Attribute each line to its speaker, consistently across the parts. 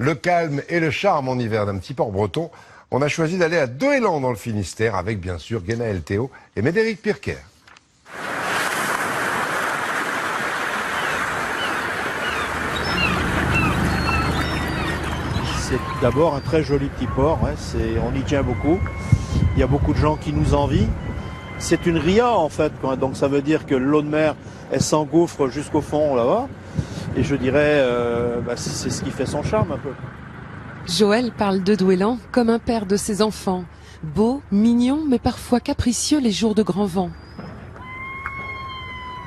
Speaker 1: Le calme et le charme en hiver d'un petit port breton, on a choisi d'aller à Doëlan dans le Finistère avec bien sûr Guénaël Théo et Médéric Pirker.
Speaker 2: C'est d'abord un très joli petit port, hein. On y tient beaucoup. Il y a beaucoup de gens qui nous envient. C'est une ria en fait, quoi. Donc ça veut dire que l'eau de mer, elle s'engouffre jusqu'au fond là-bas. Et je dirais, c'est ce qui fait son charme un peu.
Speaker 3: Joël parle de Doëlan comme un père de ses enfants. Beau, mignon, mais parfois capricieux les jours de grand vent.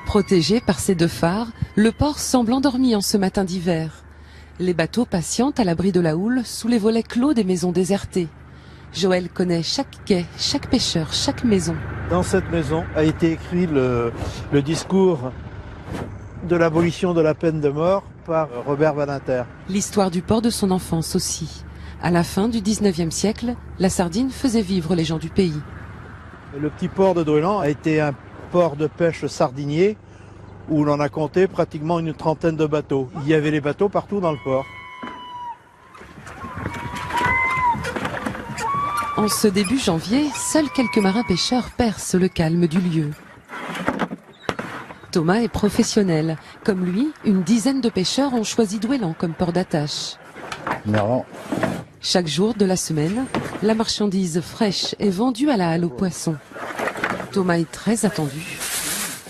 Speaker 3: Protégé par ses deux phares, le port semble endormi en ce matin d'hiver. Les bateaux patientent à l'abri de la houle sous les volets clos des maisons désertées. Joël connaît chaque quai, chaque pêcheur, chaque maison.
Speaker 2: Dans cette maison a été écrit le discours de l'abolition de la peine de mort par Robert Badinter.
Speaker 3: L'histoire du port de son enfance aussi. À la fin du 19e siècle, la sardine faisait vivre les gens du pays.
Speaker 2: Le petit port de Doëlan a été un port de pêche sardinier où l'on a compté pratiquement une trentaine de bateaux. Il y avait les bateaux partout dans le port.
Speaker 3: En ce début janvier, seuls quelques marins pêcheurs percent le calme du lieu. Thomas est professionnel. Comme lui, une dizaine de pêcheurs ont choisi Doëlan comme port d'attache.
Speaker 4: Merlan.
Speaker 3: Chaque jour de la semaine, la marchandise fraîche est vendue à la halle aux poissons. Thomas est très attendu.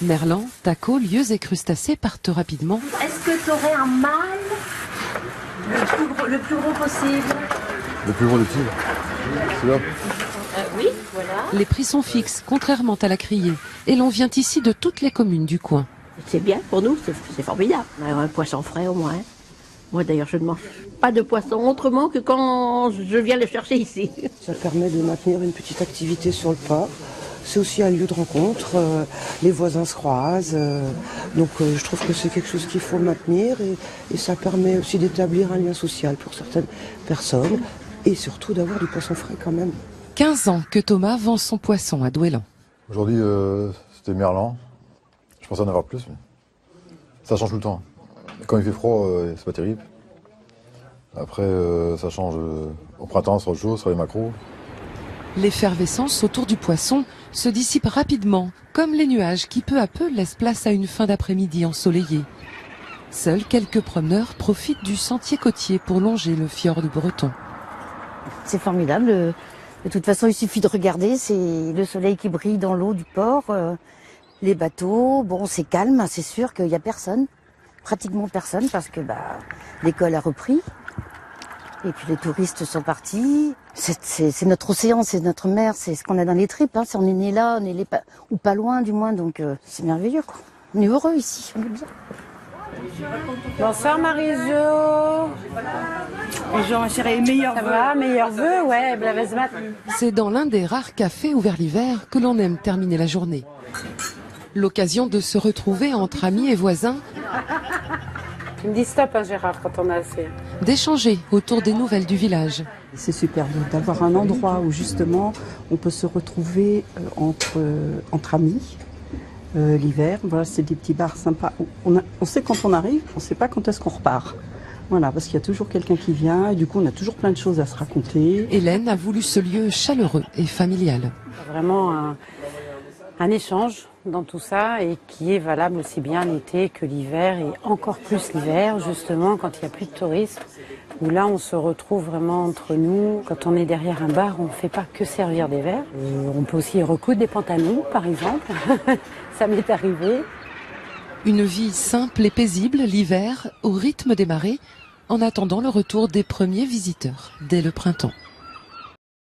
Speaker 3: Merlan, tacos, lieux et crustacés partent rapidement.
Speaker 5: Est-ce que tu aurais un mâle le plus gros possible?
Speaker 4: Le plus gros de tigre. C'est là.
Speaker 5: Oui, voilà.
Speaker 3: Les prix sont fixes, contrairement à la criée. Et l'on vient ici de toutes les communes du coin.
Speaker 5: C'est bien pour nous, c'est formidable. On a un poisson frais au moins. Moi d'ailleurs, je ne mange pas de poisson autrement que quand je viens le chercher ici.
Speaker 6: Ça permet de maintenir une petite activité sur le port. C'est aussi un lieu de rencontre, les voisins se croisent, donc je trouve que c'est quelque chose qu'il faut maintenir et ça permet aussi d'établir un lien social pour certaines personnes et surtout d'avoir du poisson frais quand même.
Speaker 3: 15 ans que Thomas vend son poisson à Doëlan.
Speaker 4: Aujourd'hui, c'était Merlan. Je pensais en avoir plus, mais ça change tout le temps. Quand il fait froid, c'est pas terrible. Après, ça change au printemps sur autre chose, sur les maquereaux.
Speaker 3: L'effervescence autour du poisson se dissipe rapidement, comme les nuages qui peu à peu laissent place à une fin d'après-midi ensoleillée. Seuls quelques promeneurs profitent du sentier côtier pour longer le fjord breton.
Speaker 7: C'est formidable. De toute façon, il suffit de regarder, c'est le soleil qui brille dans l'eau du port, les bateaux. Bon, c'est calme, c'est sûr qu'il n'y a personne, pratiquement personne, parce que l'école a repris. Et puis les touristes sont partis. C'est notre océan, c'est notre mer, c'est ce qu'on a dans les tripes. Hein. On est né là, on est ou pas loin du moins, donc c'est merveilleux, quoi. On est heureux ici, on est bien.
Speaker 8: Bonsoir Marie-Jo. Bonjour ma chérie, meilleurs vœux. Ça va, meilleurs vœux, ouais, blavezmat.
Speaker 3: C'est dans l'un des rares cafés ouverts l'hiver que l'on aime terminer la journée. L'occasion de se retrouver entre amis et voisins.
Speaker 8: Tu me dis stop, hein, Gérard, quand on a assez.
Speaker 3: D'échanger autour des nouvelles du village.
Speaker 6: C'est super d'avoir un endroit où justement on peut se retrouver entre amis. L'hiver, voilà, c'est des petits bars sympas. On sait quand on arrive, on ne sait pas quand est-ce qu'on repart. Voilà, parce qu'il y a toujours quelqu'un qui vient et du coup on a toujours plein de choses à se raconter.
Speaker 3: Hélène a voulu ce lieu chaleureux et familial.
Speaker 8: Vraiment un échange dans tout ça et qui est valable aussi bien l'été que l'hiver et encore plus l'hiver justement quand il n'y a plus de touristes. Où là on se retrouve vraiment entre nous. Quand on est derrière un bar, on ne fait pas que servir des verres. On peut aussi recoudre des pantalons par exemple. Ça m'est arrivé.
Speaker 3: Une vie simple et paisible l'hiver, au rythme des marées, en attendant le retour des premiers visiteurs dès le printemps.